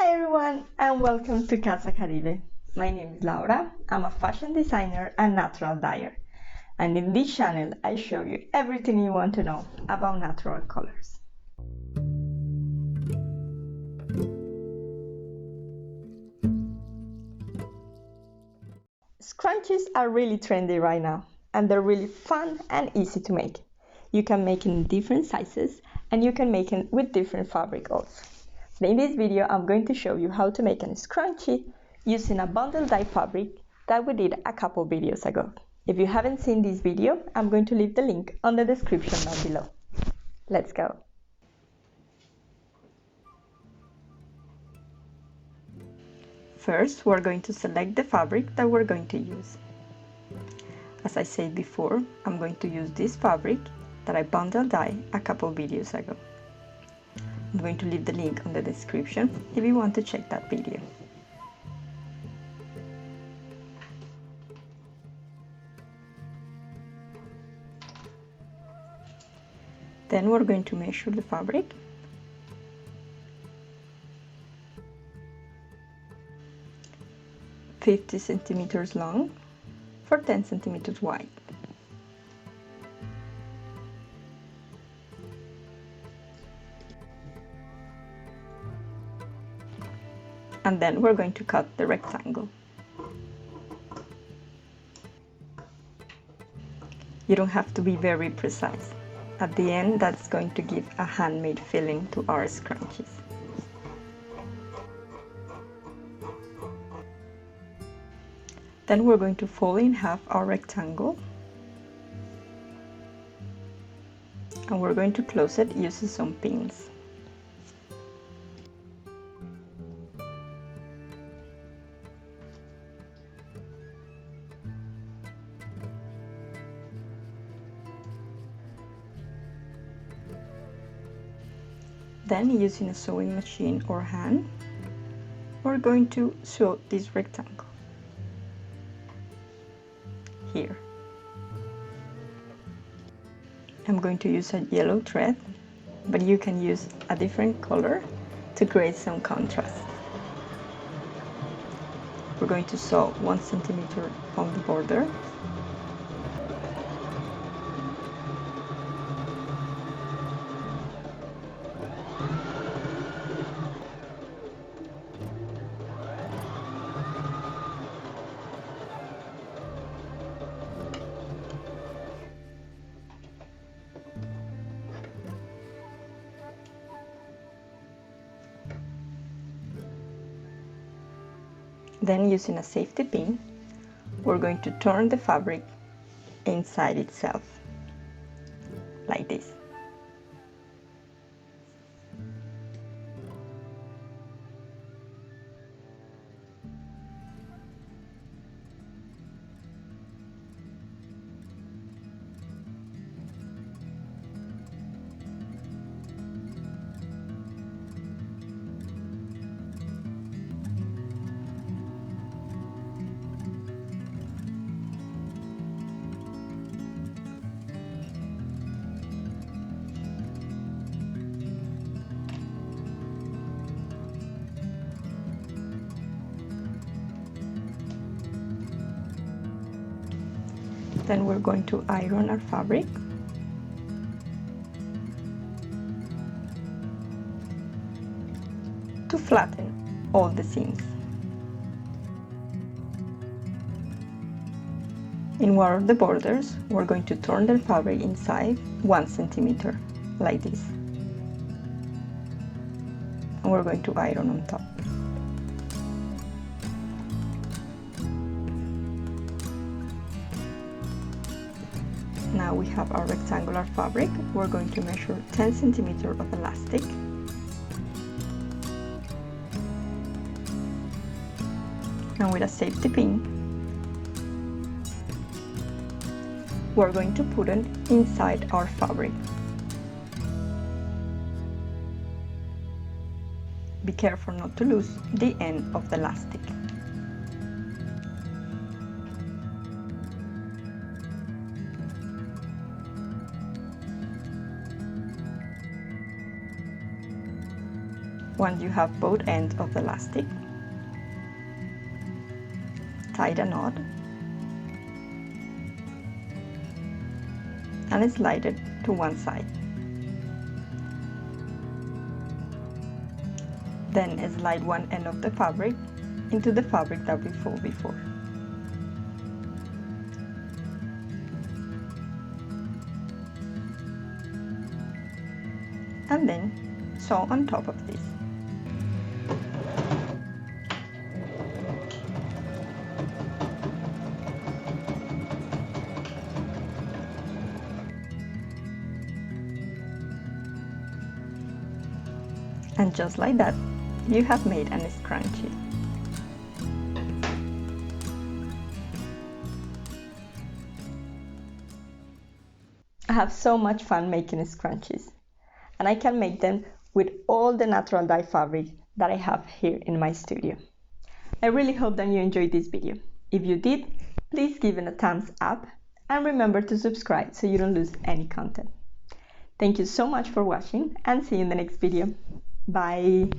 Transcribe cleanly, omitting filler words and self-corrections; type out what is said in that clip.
Hi everyone and welcome to Casacaribe. My name is Laura, I'm a fashion designer and natural dyer. And in this channel I show you everything you want to know about natural colors. Scrunchies are really trendy right now and they're really fun and easy to make. You can make it in different sizes and you can make it with different fabric also. In this video, I'm going to show you how to make a scrunchie using a bundle dye fabric that we did a couple videos ago. If you haven't seen this video, I'm going to leave the link on the description down below. Let's go. First, we're going to select the fabric that we're going to use. As I said before, I'm going to use this fabric that I bundle dye a couple videos ago. I'm going to leave the link on the description if you want to check that video. Then we're going to measure the fabric. "50 centimeters long for 10 centimeters wide. And then we're going to cut the rectangle. You don't have to be very precise. At the end, that's going to give a handmade feeling to our scrunchies. Then we're going to fold in half our rectangle. And we're going to close it using some pins. Then, using a sewing machine or hand, we're going to sew this rectangle here. I'm going to use a yellow thread, but you can use a different color to create some contrast. We're going to sew 1 centimeter on the border. Then, using a safety pin, we're going to turn the fabric inside itself, like this. Then we're going to iron our fabric. To flatten all the seams. In one of the borders, we're going to turn the fabric inside 1 centimeter, like this. And we're going to iron on top. Now we have our rectangular fabric. We're going to measure 10 centimeters of elastic. And with a safety pin, we're going to put it inside our fabric. Be careful not to lose the end of the elastic. Once you have both ends of the elastic, tie a knot and slide it to one side. Then slide one end of the fabric into the fabric that we folded before. And then sew on top of this. And just like that, you have made a scrunchie. I have so much fun making scrunchies, and I can make them with all the natural dye fabric that I have here in my studio. I really hope that you enjoyed this video. If you did, please give it a thumbs up and remember to subscribe so you don't lose any content. Thank you so much for watching and see you in the next video. Bye!